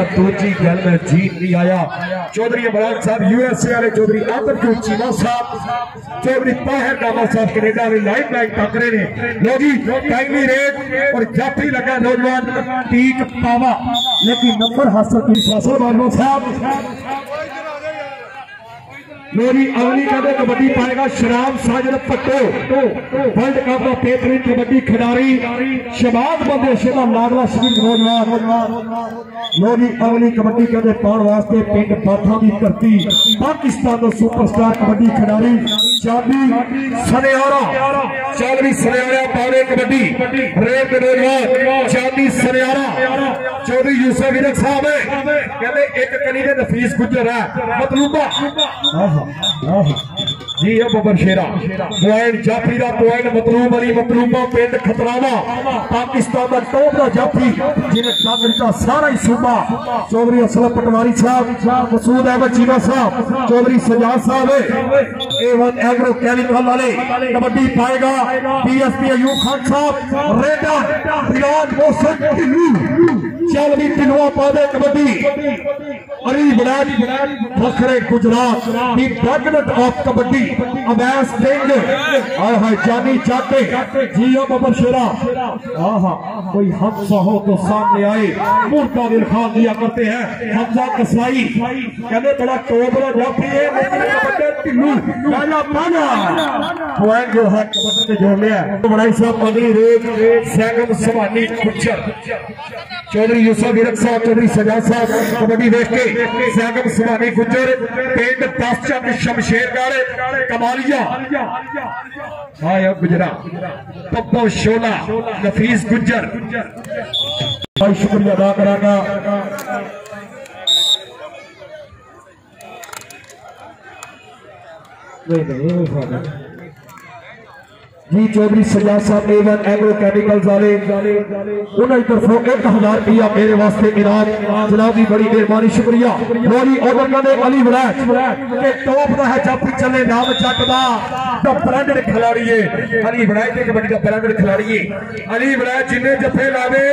दूजी गल में जीत नहीं आया। चौधरी इमरान साहब यूएसए वाले, चौधरी आदमजोत चीमा साहब, चौधरी ताहिर कामा साहब कनेडा वाले लाइन लाइन टकरे ने। लो जी टाइमली रेट और जाफी लगा नौजवान टीक पावा, लेकिन नंबर हासिल की फासल बानो साहब। मेरी अगली कदम कबड्डी पाएगा शराब साजिद पट्टो, वर्ल्ड कप का बेहतरीन कबड्डी खिलाड़ी शबाज बंदे शेदा लाडला शरीफ नौजवान। मेरी अगली कबड्डी कहते पाने वास्ते पिंड बाथा की धरती पाकिस्तान का सुपरस्टार कबड्डी खिलाड़ी चांदी सनियारा, चौधरी सनियारा पाने कबड्डी रेत नौजवान चांदी सनियारा। चौधरी यूसुफ विरक साहब है कहते एक कली ने नफीस गुजर है मतलूबा जी अब बबर शेरा पॉइंट जाफी का पॉइंट मतलूब अली मतलूबा पिंड खतरावा पाकिस्तान का टॉप का जाफी जिन्हें का सारा ही सूबा। चौधरी असलम पटवारी साहब, मसूद अहमद चीमा साहब, चौधरी सजाद साहब A1 एग्रो केमिकल वाले कबड्डी पाएगा PSP अयूब खान साहब रेडा बिलाल मोहसिन चल भी तिलवा पादे कबड्डी अली बड़ाज फखरे गुजरात की बैगनेट ऑफ कबड्डी अवैस सिंह हाय जानी चाटे जी बबर शेरा। कोई हमजा हो तो सामने आए मुर्दा दिल खान दिया करते हैं हमजा कसाई कहते बड़ा टोबरा जाफी है टिल्लू राजा पाना पॉइंट जो है कबड्डी में जोड़ लिया। बड़ाई साहब अगली रेत सैगम सवानी गुज्जर चौधरी यूसुफ विरक साहब, चौधरी सजाद साहब कबड्डी देख के सैगम सवानी गुज्जर पिंड पासचंद शमशेरगढ़ कमालिया हाय गुजरा पप्पो शोला नफीस गुज्जर बहुत शुक्रिया अदा करांगा। जी चौधरी सजाद साहब A1 एग्रो केमिकल्स वाले उन्होंने तरफों 1000 रुपया मेरे वास्ते इनाम जनाब की बड़ी मेहरबानी शुक्रिया। मोरी ऑर्डर करने अली वलैत के टॉप का है जाफी चले नाम चकदा तो ब्रांडेड खिलाड़ी है अली वलैत के कबड्डी का ब्रांडेड खिलाड़ी है अली वलैत जिन्हें जफे लावे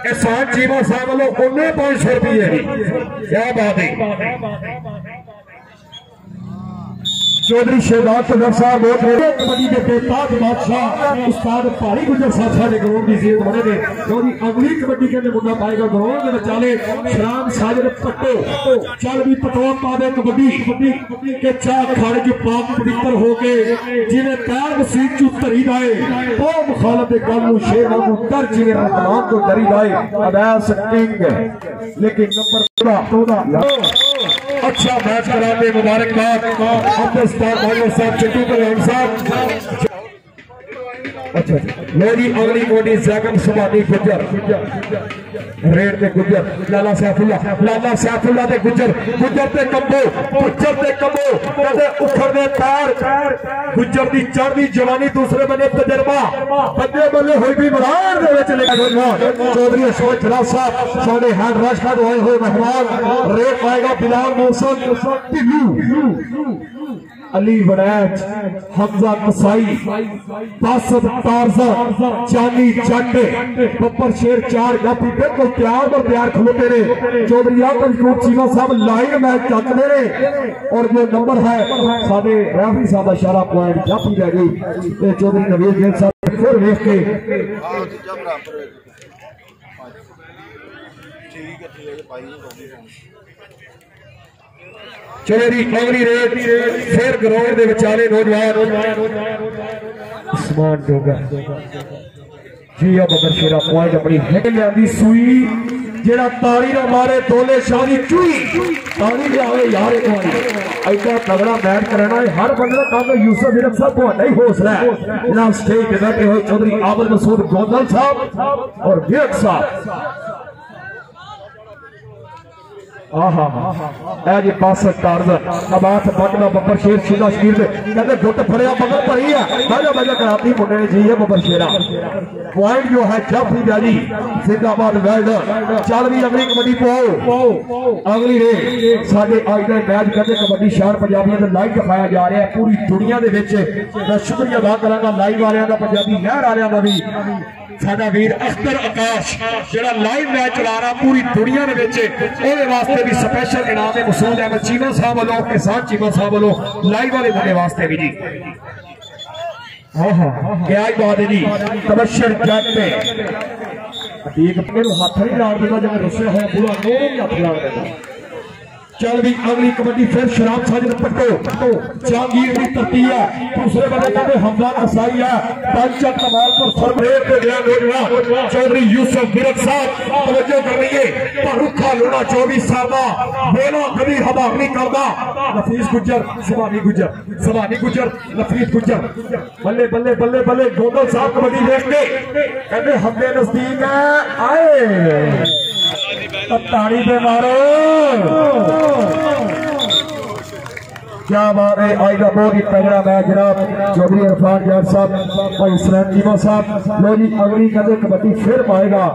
एहसान चीमा साहब वालों उन्हें 500 रुपये क्या बात है। चौधरी शहजाद सदर साहब कबड्डी के बेताज बादशाह उस्ताद भारी गुजर साहब साढ़े ग्राउंड की जीत बने ने। चौधरी अगली कबड्डी के मुद्दा पाएगा ग्राउंड के विचाले शराब साजिद पट्टो चल भी पटवा पावे कबड्डी के चाह खाने जो पाक पवित्र हो के जिन्हें पैर मसीह चू धरी दाए वो मुखालफ के गल शेर वांगू डर जिन्हें रहमान को डरी दाए अवैस किंग लेकिन नंबर 14 अच्छा मैच कराते मुबारकबाद अपने स्टार भाइयों साहब चिट्टू कल्याण साहब। अच्छा मेरी अगली कोटी सैगम सुबानी गुजर रेड ते गुजर लाला सैफुल्ला ते गुजर ते कम्बो कहते उखड़ दे पैर गुजर दी चढ़दी जवानी दूसरे बने तजर्बा बल्ले बल्ले हुई भी मैदान दे विच लेगा चौधरी अशोक खिलाफ साहब साडे हैंड रश का होए हुए मेहमान रेड पाएगा बिलाल मोहसिन टिल्लू अली वड़ैच हमजा कसाई बासत टारजन चांदी चंडे बब्बर शेर चार गापी बिल्कुल तैयार पर तैयार खलोते रहे। चौधरी आदमजोत चीमा साहब लाइन मैच चकते रहे और जो नंबर है साडे रेफरी साहब का इशारा पॉइंट जाफी रह गई चौधरी नवीद गेल साहब फिर देख के चौधरी अगली रेट फिर ग्राउंड के विचाले नौजवान उस्मान डोगा जी बबर शेरा पॉइंट अपनी हिट लिया सुई जेड़ा ताली ना मारे तोले शादी चुई ताली लियावे यार एक बारी ऐसा तगड़ा मैच कराना है हर बंदे का काम यूसुफ विरक साहब को नहीं हौसला है जनाब स्टेज पे बैठे हुए चौधरी आबद मसूद गोंदल साहब और विरक साहब जी पास टार्जन अबाथ बटना बब्बर शेर सीधा शकीर कहते गुट फड़िया मगर भरी है बाजा बाजा कराती मुंडे ने जी है बब्बर शेरा पॉइंट जो है जाफरी जाजी जिंदाबाद वेल्डर चल भी अगली कबड्डी पाओ अगली रे साडे आज का मैच कहते कबड्डी शहर पंजाबियों का लाइव दिखाया जा रहा है पूरी दुनिया के विच मैं शुक्रिया अदा करांगा लाइव वालियां दा पंजाबी लहर वालियां दा भी साडा वीर अख्तर आकाश जेड़ा लाइव मैच चला रहा पूरी दुनिया के विच ओहदे वास्ते भी स्पेशल इनाम है मसूद अहमद चीमा साहब वालों एहसान चीमा साहब वालों लाइव वाले मुंडे वास्ते भी जी क्या ही बात है जी तबशर जट पे एक हाथ नहीं ला देता जब रुसे है पूरा नोर ही हाथ ला देता चल भी अगली कबड्डी फिर शराब साजिद पट्टो जहांगीर की तरती है दूसरे बल्ले कहते हमजा कसाई है पंचक कमाल पर सरबरेज पे गया नौजवान चौधरी यूसुफ बिरक साहब तवज्जो कर रही है रुखा लोना 24 साल बोलो कभी हवा नहीं करता नफीस गुजर सुभानी गुजर नफीस गुजर बल्ले बल्ले बल्ले बल्ले गोदल साहब कबड्डी देख के कहते हमने नजदीक है आए ताड़ी पे मारो क्या बात है आज का बहुत ही तगड़ा मैच जनाब चौधरी इरफान जाट साहब भाई सलैम चीमा साहब लो जी अगली कहते कबड्डी फिर पाएगा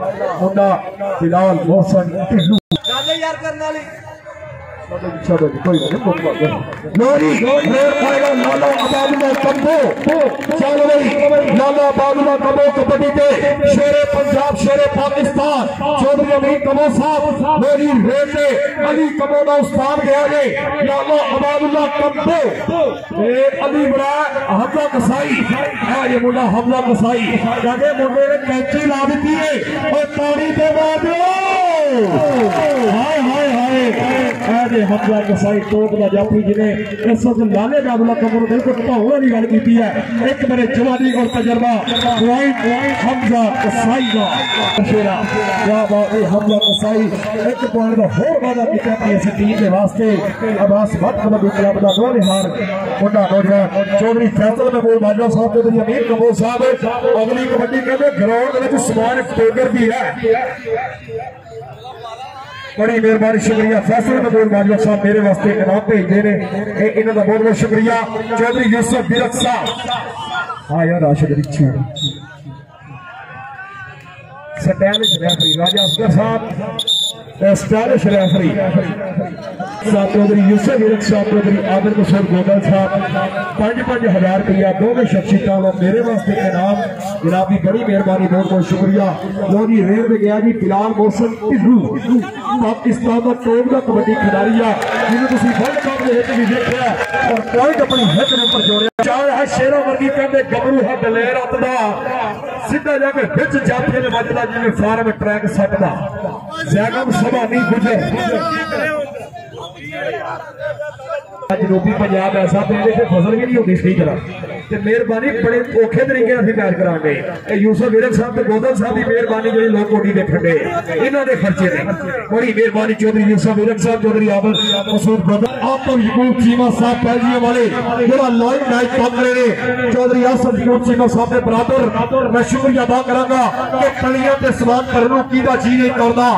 मुंडा फिलहाल मोहसन टिल्लू यार करने वाली चलो जी कोई लोरी पाएगा लाला अबादुल्ला कम्बो चलो भाई लाला अबादुल्ला कम्बो कबड्डी पे शेरे पंजाब शेरे पाकिस्तान चौधरी अमीर कम्बो साहब लोरी रेल से अली कम्बो का उस्ताद गया ने लाला अबादुल्ला कम्बो अली बड़ा हमला कसाई है ये मुंडा हमला कसाई जाके मुंडे ने कैंची ला दी है और ताड़ी पे मार दो हाय हाय हाय हमला कसाई टोक का जाफी जिन्हें इस वक्त लाले अबादुल्ला कम्बो ने बिल्कुल ढाउणे की गल की है एक मेरे जवानी और तजर्बा हमजा कसाई का शेरा क्या बात है हमला कसाई एक पॉइंट का होर वादा किया अपनी इस टीम के वास्ते अब्बास भट्ट कबड्डी क्लब का दो निहार मुंडा नौजवान चौधरी फैसल महबूब बाजवा साहब चौधरी अमीर कम्बो साहब अगली कबड्डी कहते ग्राउंड में समान टोगर भी है बड़ी मेहरबानी शुक्रिया फैसल महबूब बाजवा साहब मेरे वास्ते इनाम भेजते ने इन्हों का बहुत बहुत शुक्रिया चौधरी यूसुफ बिरक साहब हाँ यार राशिद रिच्छू स्टाइलिश रेफरी राजा असगर साहब स्टाइलिश रेफरी साहब चौधरी यूसुफ बिरक साहब चौधरी आबिद हुसैन गोदल साहब 5,000 रुपया दोनों शख्सियतों को मेरे वास्ते इनाम जनाब की बड़ी मेहरबानी बहुत बहुत शुक्रिया वो जी रेल में गया जी फिलहाल मौसम टिल्लू पाकिस्तान का टॉप का कबड्डी खिलाड़ी है जिन्हें वर्ल्ड कप के भी देखा और पॉइंट अपनी हिट ने पर जोड़िया चार है शेरों वर्गी कहते गबरू है दलेर अतदा सीधा जाके बिच जाफे ने वजदा जिवें फार्म ट्रैक सेट दा जैगम सभानी गुजर जनूबी पंजाब ऐसा पिंड फसल भी नहीं होती सही तरह मेहरबानी बड़े औखे तरीके अभी मैच करांगे यूसुफ बिरक साहब गोदल साहब की मेहरबानी जी लोग कोडी देखण दे इन्हां दे खर्चे ने बड़ी मेहरबानी चौधरी यूसुफ बिरक साहब चौधरी आबिद मसूद ब्रदर आप यकूब चीमा साहब पैजिया वाले जेड़ा लाइव मैच कर रहे ने चौधरी आसफ यकूब चीमा साहब के बराबर मैं शुक्रिया अदा करांगा कि कलियां ते सवाल करन नूं कीदा जी नहीं करदा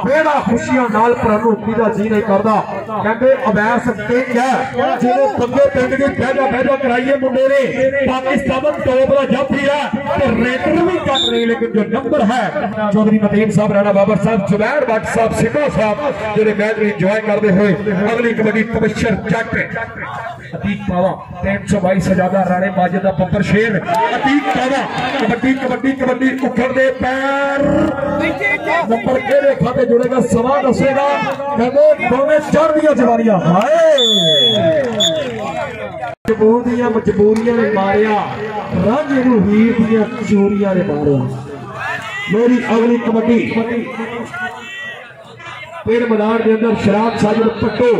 बेड़ा खुशियां नाल भरन नूं कीदा जी नहीं करदा कहंदे अवैस किंग है जिन्हें पंगे पिंड की बहजा कराइए मुंडे ने पाकिस्तान टॉप का जाफी है तो रेटर भी कट रही लेकिन जो नंबर है चौधरी मतीन साहब राणा बाबर साहब जुबैर भट्ट साहब सिद्धू साहब जो मैच में इंजॉय करते हुए अगली कबड्डी तबशर जट अतीक पावा 322 से ज्यादा राणे माजिद का बब्बर शेर अतीक पावा कबड्डी कबड्डी कबड्डी उखड़ दे पैर नंबर के खाते जुड़ेगा सवा दसेगा कहते दोनों चढ़ दिया जवानियां हाय मजबूरियां ने मारिया रांझे नूं हीर दियां चोरियां ने मारिया मेरी अगली कबड्डी फिर मैदान के अंदर शराब साजिद पट्टो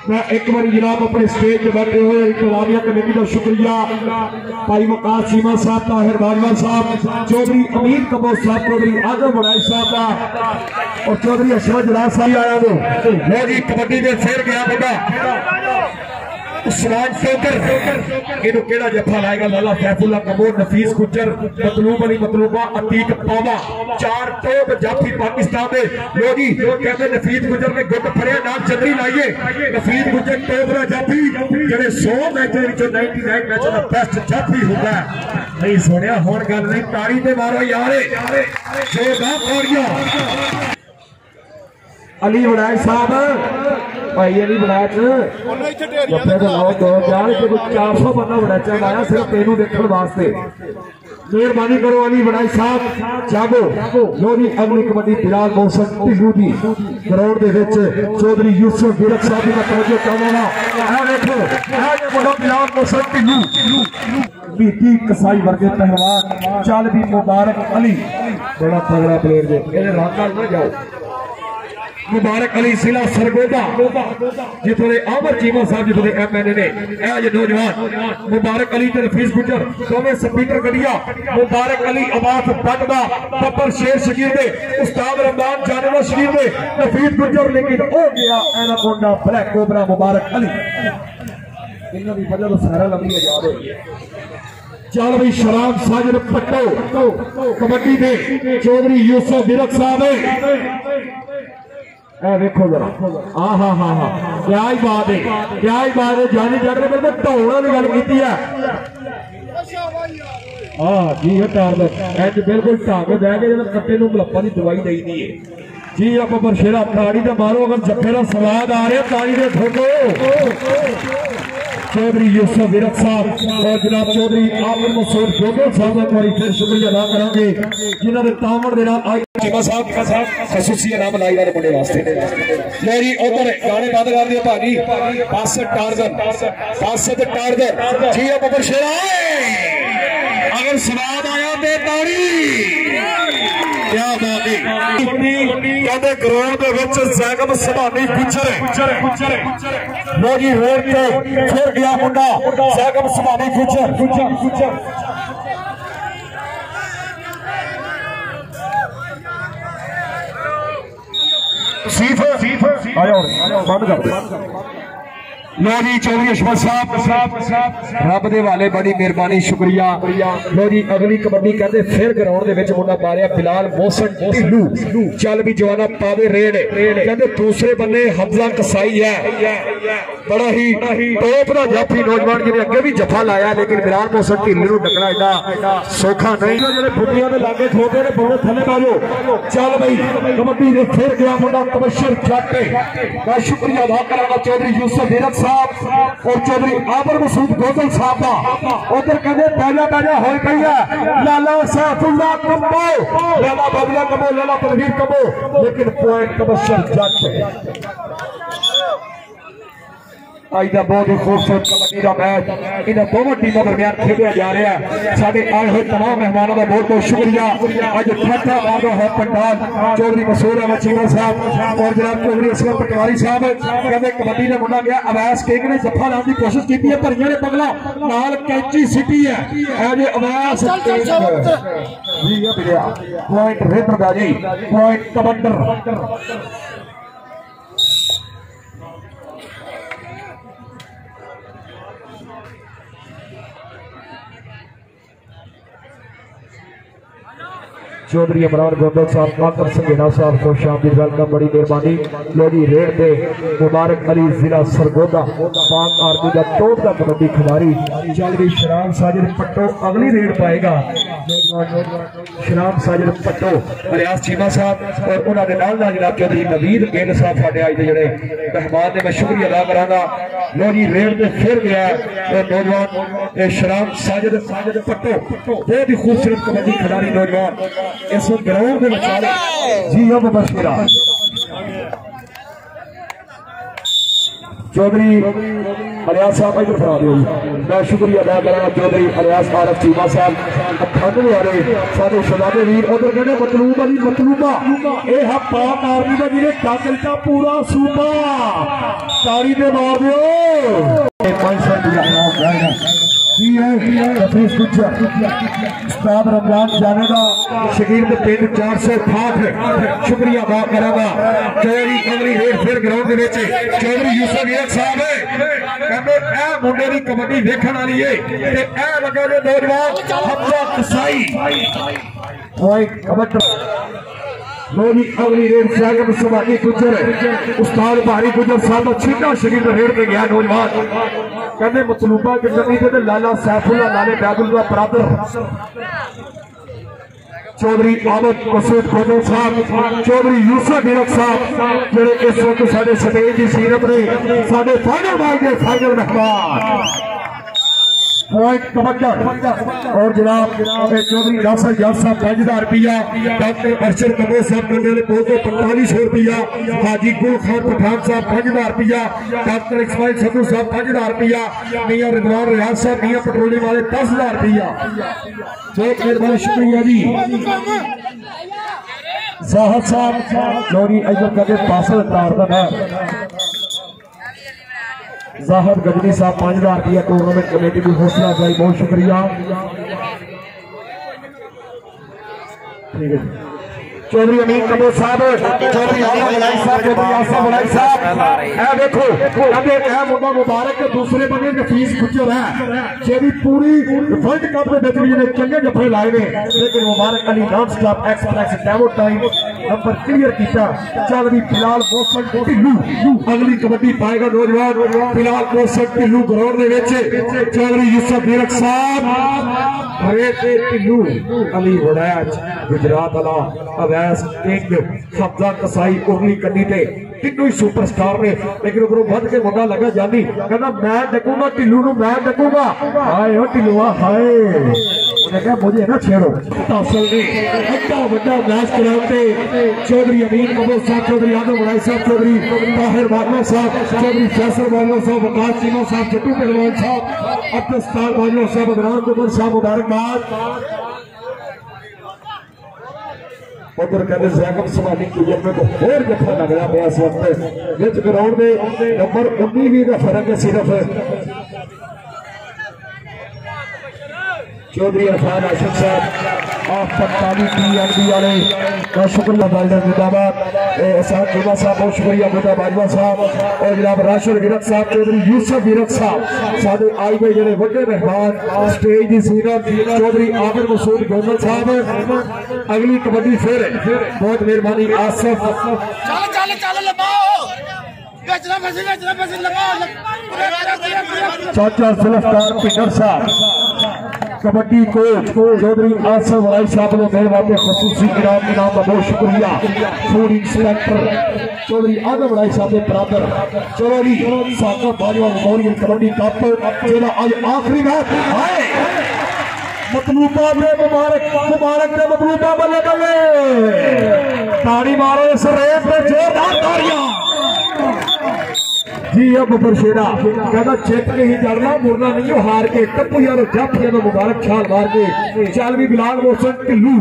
मैं एक बार जनाब अपने स्टेज पे बैठे हुए इंतजामिया कमेटी का शुक्रिया भाई वकास चीमा साहब ताहिर बाजवा साहब चौधरी अमीर कम्बो साहब चौधरी आजम वड़ाई साहब का और चौधरी अशरफ जलाल साहब आया वो जी कबड्डी में फिर गया मुंडा उस्मान शोकर इन्हों केड़ा जफा लाएगा लाला सैफुल्ला कमोर नफीस गुजर मतलूब अली मतलूबा अतीक पावा 4 टॉप जाफी पाकिस्तान दे लोगी कहते नफीस गुजर ने गुट फड़िया नाल चंदरी लाइए नफीस गुजर टॉप दा जाफी जेड़े 100 मैचों विचों 99 मैचों दा बेस्ट जाफी हुंदा नहीं सुनिया हुण गल नहीं ताड़ी ते मारो यार जोरदार ताड़ियां अली वड़ाई साहब भाई अली वड़ाच लाओ 400 बंदा वड़ाचा लाया सिर्फ तेनू देखने वास्ते मेहरबानी करो अली वड़ाई साहब जागो लो जी अगली कबड्डी बिलाल मोहसन ढिल्लू दी ग्राउंड दे विच चौधरी यूसुफ विरक साहब दी मैं तवज्जो चाहवांगा आ देखो आ जे बड़ा बिलाल मोहसन ढिल्लू बीती कसाई वर्गे पहलवान चल भी मुबारक अली बड़ा तगड़ा प्लेयर जे इहदे रंग नाल ना जाओ मुबारक अली जिला सरगोदा जितों आमर चीमा साहब जितों MNA ने आज नौजवान मुबारक अली ते रफीस गुजर दोवें स्पीकर गडिया मुबारक अली अब्बास बटदा बब्बर शेर शकीर दे उस्ताद रमजान जानवा शरीफ दे रफीस गुजर लेकिन हो गया एनाकोंडा ब्लैक कोबरा मुबारक अली इन्हां दी वजह तो सारा लंबी आजाद हो गया चल भाई शराब साजिद पट्टो कबड्डी दे चौधरी यूसुफ विरक साहब देखो जरा हाँ हाँ हाँ हाँ क्या ही बात है जानी जड़ ने ढोला की गल की है हाँ जी है टारगेट बिल्कुल ढंग बह के जब कट्टे मलप्पा की दवाई दई दी है जी आप बरशेरा ताड़ी तो मारो अगर जफे का स्वाद आ रहा ताड़ी दे ठोको चौधरी यूसुफ विरक साहब और जनाब चौधरी आमिर मसूद जोगल साहब का एक बार फिर शुक्रिया अदा करांगे जिन्होंने तावड़ दे नाल चीमा साहब खसूसी इनाम लाई वाले मुंडे वास्ते लो जी उधर गाने बंद कर दिए भाजी बासत टारगेट जी आप बरशेरा अगर स्वाद आया तो ताड़ी क्या बात है कहते ग्राउंड दे विच जैगम सभानी गुजर लो जी रोड ते फिर गया मुंडा जैगम सभानी गुजर सीफ आयो बंद कर दे लो जी चौधरी अशफाक साहब रब दे वाले बड़ी मेहरबानी शुक्रिया लो जी अगली कबड्डी कहते फिर ग्राउंड दे विच मुंडा मारिया बिलाल मोहसन ढिल्लू चल भी जवाना पावे रेड कहते दूसरे बन्ने हमजा कसाई है बड़ा ही टॉप दा जाफी नौजवान जिन्हें अगे भी जफा लाया लेकिन बिलाल मोहसन ढिल्लू डकना एडा सौखा नहीं जेडे फुटियां दे लागे ठोके ने बहुत थले बाजो चल भाई कबड्डी दे फिर गया मुंडा तबशर जट मैं शुक्रिया अदा करांगा चौधरी यूसुफ विरक साहब और चौधरी आमिर मसूद गोगल साहब का उधर कहते ताजा हो गई है लाला सैफुल्ला कम्बो लाला बबला कम्बो लाला तनवीर कम्बो लेकिन पॉइंट तबशर जट आज का बहुत ही खूबसूरत कबड्डी का मैच इन दोनों टीमों दरमियान खेलिया जा रहा है साडे आए हुए तमाम मेहमानों का बहुत बहुत शुक्रिया अज ठट्ठा बागो है पंडाल चौधरी मसूद अहमद चीमा साहब और जनाब चौधरी असलम पटवारी साहब कहते कबड्डी ने मुंडा गया अवैस केक ने जफा लाने की कोशिश की है भरिया ने पगला नाल कैची सिटी है जे अवैस जी ये मिलिया पॉइंट रेडर दा जी पॉइंट कबड्डर चौधरी इमरान गोदल साहब आकर संगेना साहब को शामिल वेलकम बड़ी मेहरबानी लो जी रेड पे मुबारक अली जिला सरगोदा पाक आर्मी का टॉप का कबड्डी खिलाड़ी चल रही शराब साजिद पट्टो अगली रेड पाएगा शराब साजिद पट्टो रियाज चीमा साहब और उन्होंने नाल जनाब चौधरी नवीद गिल साहब साडे आज दे जेडे मेहमान ने मैं शुक्रिया अदा करांगा लो जी रेड पे फिर गया नौजवान शराब साजिद पट्टो बहुत ही खूबसूरत कबड्डी खिलाड़ी नौजवान इस ग्राउंड में बचा जी अब बशेरा चौधरी अलियास साहब इधर फरा दो मैं शुक्रिया अदा करा चौधरी अलियास आरफ चीमा साहब अठानवे वाले सारे शहजादे वीर उधर कहने मतलूब अली मतलूबा ये है पाक आर्मी का जिन्हें टाकल का पूरा सूबा ताड़ी दे मार दो उस्ताद रमजान जानेगा शकीर के पिंड 468 शुक्रिया अदा करांगा। चौधरी अगली रेड फिर ग्राउंड के चौधरी यूसुफ वीर साहब कहते ए मुंडे की कबड्डी देखने वाली है ते ए लगा जो नौजवान हमजा कसाई कबड्डी लोनी अगली रेड सागम सुबानी गुजर उस्ताद भारी गुजर साहब छीटा शरीर रेड पे गया नौजवान कहते मतलूबा के जमीन ते लाला सैफुल्ला लाले बैगुल्ला बरादर चौधरी आमद मसूद खोजो साहब चौधरी यूसुफ वीर साहब जेड़े इस वक्त साडे स्टेज की सीरत ने साडे फाइनल बाल के फाइनल मेहमान पॉइंट कमांडर और जनाब चौधरी रासर याद साहब 5000 रुपया डॉक्टर अरशद कबूर साहब कंडे पहुंचे 4500 रुपया हाजी गुल खान पठान साहब 5000 रुपया डॉक्टर इस्माइल सदू साहब 5000 रुपया मियां रिजवान रियाज साहब मियां पेट्रोलियम वाले 10000 रुपया बहुत मेहरबानी शुक्रिया जी जाहद साहब चौधरी इधर कदे पासल तारदा है जाहिर गजनी साहब 5000 रुपया टूर्नामेंट कमेटी की हौसला अफजाई बहुत शुक्रिया। ठीक है चौधरी अमीन कबूर साहब चौधरी मलाई साहब चौधरी आसफ मलाई साहब ए देखो अबे ए मुंडा मुबारक के दूसरे बने नफीस गुजर है जेदी पूरी वर्ल्ड कप में बेहतरीन ने चंगे जफे लाए ने लेकिन Mubarak Ali non stop express demo time number clear किया चौधरी फिलहाल मोहसन टिल्लू अगली कबड्डी पाएगा नौजवान फिलहाल मोहसन टिल्लू ग्राउंड दे विच चौधरी यूसुफ वीर साहब रेत टिल्लू अली वड़ैच गुजरात वाला अवैस किंग हमजा कसाई उर्ली कन्नी ते तीनों ही सुपरस्टार ने लेकिन उधरों बद के मुंडा लगा जानी कहना मैं डकूंगा टिल्लू नु मैं डकूंगा हाय ओ टिल्लुआ हाय उन्हें कहा मुझे ना छेड़ो तासल ने इतना बड़ा मैच कराते चौधरी अमीन कबूर साहब चौधरी आदम मलाई साहब चौधरी ताहिर बागवा साहब चौधरी फैसल बागवा साहब वकास चीमा साहब जट्टू पहलवान साहब अब्दुल सत्तार बागवा साहब अदनान कुमार साहब मुबारकबाद उधर कहते जैकब समानी की जगह को और जफा लग रहा है इस वक्त विच ग्राउंड में नंबर 19 का फर्क है सिर्फ चौधरी अरफान आशिक साहब आप 45 टीएनबी वाले बहुत शुक्रिया बालडर जिंदाबाद एहसान जुमा साहब बहुत शुक्रिया मुदा बाजवा साहब और जनाब राशिद वीरक साहब चौधरी यूसुफ वीरक साहब साडे आई गए जेडे वड्डे मेहमान स्टेज की सीरत चौधरी आमिर मसूद गोमल साहब अगली कबड्डी फिर बहुत मेहरबानी आसिफ चाचा सुल्तान पिंडर साहब कबड्डी कोच चौधरी आसिफ वलाई साहब ने मेरे वास्ते खसूसी इनाम का बहुत शुक्रिया फूड इंस्पेक्टर चौधरी आदम वलाई साहब के बराबर चौधरी साका बाजवा मेमोरियल कबड्डी कप जेड़ा आज आखिरी मैच है मतलूबा में मुबारक मुबारक ने मतलूबा बल्ले बल्ले ताड़ी मारो इस रेत पे जोरदार ताड़ियां जी अब बरशेरा कहता चेक के ही जड़ना मुरना नहीं हार के टप्पू यार जप यार मुबारक छाल मार के चालवी बिलाल मोहसन टिल्लू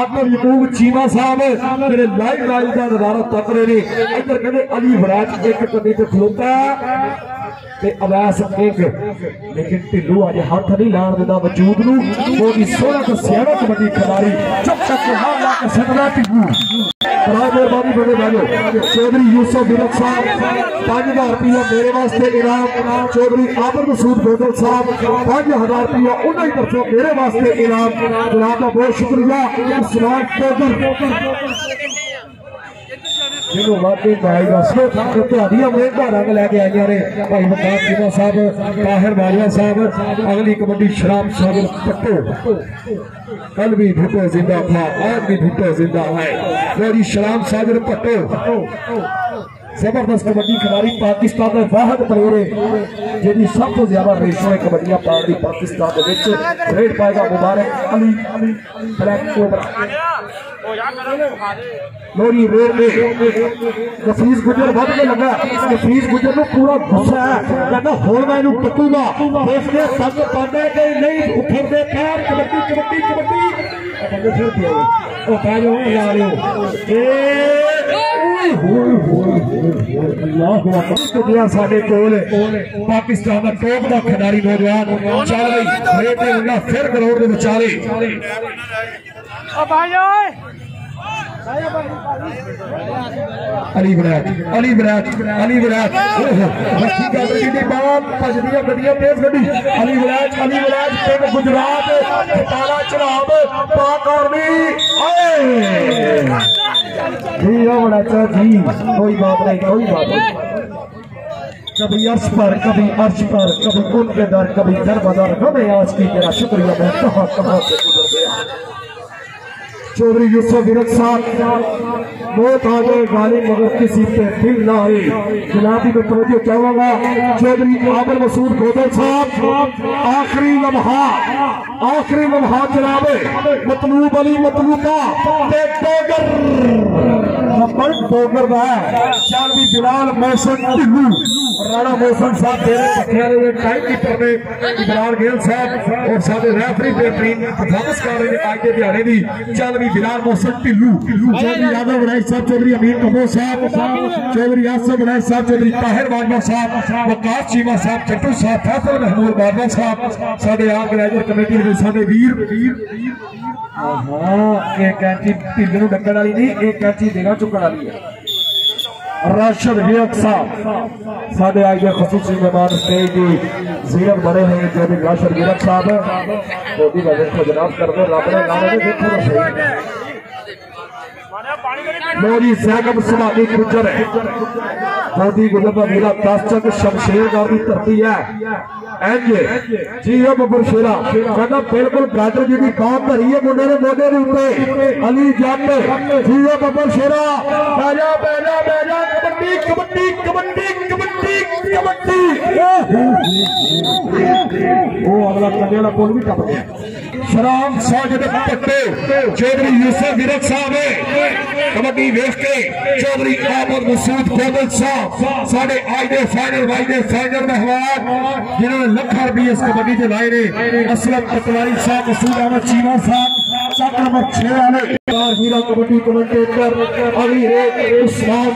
आदम यकूब चीमा साहब मेरे लाइव लाइव का नजारा तक रहे ने इधर कहते अली वराज एक कदे ते खलोता ते अवैस एक लेकिन टिल्लू अज हाथ नहीं लाण देता वजूद नूं बहुत ही सोहना ते सियाणा कबड्डी खिलाड़ी चुप चक हाथ ला के सकदा टिल्लू मेहरबानी बड़े भाइयों चौधरी यूसुफ वीर साहब 5000 रुपया मेरे वास्ते इनाम चौधरी आमिर मसूद गोदल साहब 5000 रुपया उन्हीं तरफों मेरे वास्ते इनाम जनाब का बहुत शुक्रिया उस्मान कोदर जिन्होंने वाकई गाएगा तुहाडियां मेहनत रंग लैके आई ने भाई वकास चीमा साहब ताहिर बाजवा साहब अगली कबड्डी शराब सागर पट्टो कल भी भुट्टो जिंदा था आज भी भुट्टो जिंदा है मेरी शराब सागर पट्टो जबरदस्त कबड्डी खिलाड़ी पाकिस्तान का वाहद प्लेयर है जी सब तो ज्यादा रेशो है कबड्डियां पाने पाकिस्तान रेड पाएगा मुबारक अली ब्लैक कोबरा लोरी रेड में नफीस गुजर वध के लगा नफीस गुजर को पूरा गुस्सा है कहता हुण मैं इनू पटूंगा देखते सब पाने के नहीं उठरदे पैर कबड्डी कबड्डी कबड्डी बंदे फिर पियो ओ पै जाओ ला लियो ए ओए होए साडे कोल पाकिस्तान का टॉप का खिलाड़ी नौजवान चल रही फिर ग्राउंड के विचाले अली विराट अली विराट अली विराट गड्डियां तेज गड्डी अली विराट पिंड गुजरात ताला चढ़ाव पाक आर्मी जी कोई बात नहीं कभी अर्श पर कभी उनके दर कभी दरबदर हमें आज की तेरा शुक्रिया मैं कहाँ से गुजर गया। चौधरी यूसुफ विरक साहब बहुत आगे गाली मगर किसी पे दिल ना आए जनाबी में तवज्जो चाहूंगा। चौधरी आमिर मसूद गोदल साहब आखिरी लम्हा जनाबे मतलूब अली मतलूबा बोगर चालवी बिलाल मौसम राणा मौसम साहब टाइम कीपर ने इमरान गेल साहब और साडे रेफरी बेहतरीन परफॉर्मेंस कर रहे हैं आज के दिहाड़े की चालवी बिलाल मौसम टिल्लू चौधरी यादव वड़ाई साहब चौधरी अमीर कबो साहब चौधरी आसफ वड़ाई साहब चौधरी ताहिर बाजवा साहब वकास चीमा साहब चट्टू साहब फैसल महमूद बाजवा साहब साडे ऑर्गेनाइजर कमेटी के साडे वीर एक कैंची ढिल्ले नूं डक्कण वाली नहीं एक कैंची देगा चुकण वाली है। राशिद विरक साहब साडे आज के खसूसी मेहमान स्टेज की जीरत बने हैं जो भी राशिद विरक साहब मोदी का देखो जनाब कर दो रब ने नाम में देखो तो सही मोदी सैगम सुमानी गुजर है मोदी गुजर मेरा 10 चक शमशेर गांव की धरती है जी बब्बर शेरा कहना बिल्कुल ब्रादर जी की बात धरी है मुंडे ने मोढे के उत्ते अली जट जी बब्बर शेरा बैजा बैजा बैजा कबड्डी कबड्डी कबड्डी कबड्डी कबड्डी वो अगला कन्ने वाला पुल भी टप गया शराब साजिद पट्टे चौधरी यूसुफ विरक साहब कबड्डी वेख के चौधरी आमिर मसूद गोदल साहब साडे आज दे फाइनल मेहमान जिन्होंने लखा रुपये इस कबड्डी से लाए ने असलम पटवारी साहब मसूद अहमद चीमा साहब चक नंबर 6 वाले हीरा कबड्डी कमेंटेटर अली उस्मान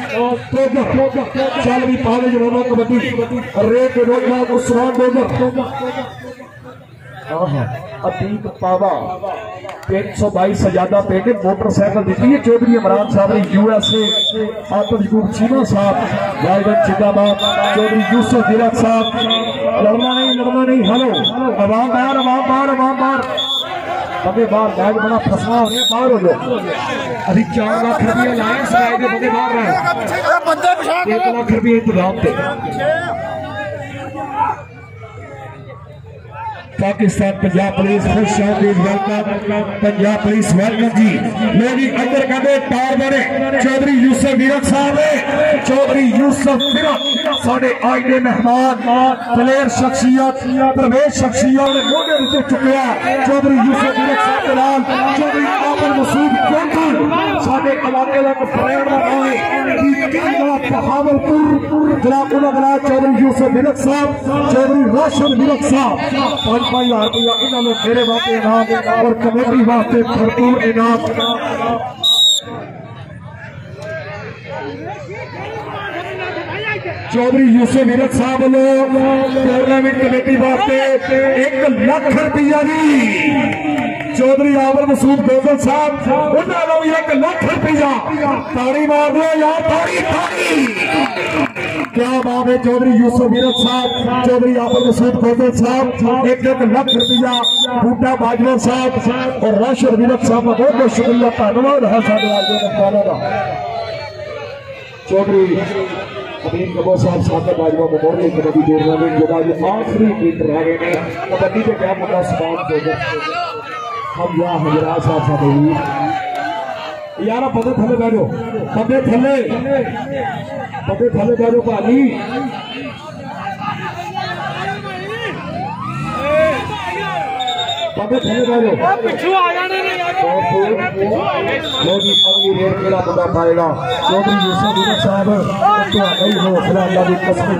चालवी पावे जवाना कबड्डी रेत रोजा उस्मान डोगर अतीक पावा 322 सजादा पेट मोटरसाइकिल दी है चौधरी इमरान साहब ने यूएसए आतिफ यकूब चीमा साहब रायगढ़ जिंदाबाद चौधरी यूसुफ विरक साहब लड़ना नहीं हेलो अवाम बाहर बगे बाहर बैग बड़ा फसवा हो रहा बाहर हो जाओ अभी 4 लाख रुपया लाए सराय के बगे बाहर रहे 1 लाख रुपया इंतजाम थे पाकिस्तान पंजाब पुलिस खुश आमदीद वेलकम पंजाब पुलिस वेलकम जी लोग अंदर कहते टार बने चौधरी यूसुफ विरक साहब चौधरी यूसुफ विरक साडे आज दे मेहमान प्लेयर शख्सियत प्रवेश शख्सियत ने मोढे उत्ते चुकिया चौधरी यूसुफ विरक साहब के नाल चौधरी आमिर मसूद गोदल साडे इलाके दा ब्रांड दा नाम है बहावलपुर जनाब उन्होंने चौधरी यूसुफ विरक साहब चौधरी राशिद विरक साहब 5,000 रुपया इन्होंने मेरे वास्ते इनाम और कमेटी वास्ते भरपूर इनाम चौधरी यूसुफ विरक साहब टूर्नामेंट कमेटी वास्ते 1 लाख रुपया जी चौधरी आमिर मसूद गोदल साहब उन्होंने 1 लाख रुपया ताड़ी मार दो यार ताड़ी क्या बात है चौधरी यूसुफ विरक साहब चौधरी आमिर मसूद गोदल साहब 1 लाख रुपया बूटा बाजवा साहब और राशिद विरक साहब का बहुत बहुत शुक्रिया धन्यवाद है साढ़े आज का चौधरी अमीर कबो साहब साहब बाजवा मेमोरियल कबड्डी टूर्नामेंट जो आज आखिरी मीट रह गए हैं कबड्डी के क्या मुद्दा समान हम या हजरात साहब साहब यार पते थले बैठो पते थले बैठो भाजी पते थले बैठो अगली रेड केड़ा मुद्दा पाएगा चौधरी यूसुफ विरक साहब तो हौसला अल्लाह की कसम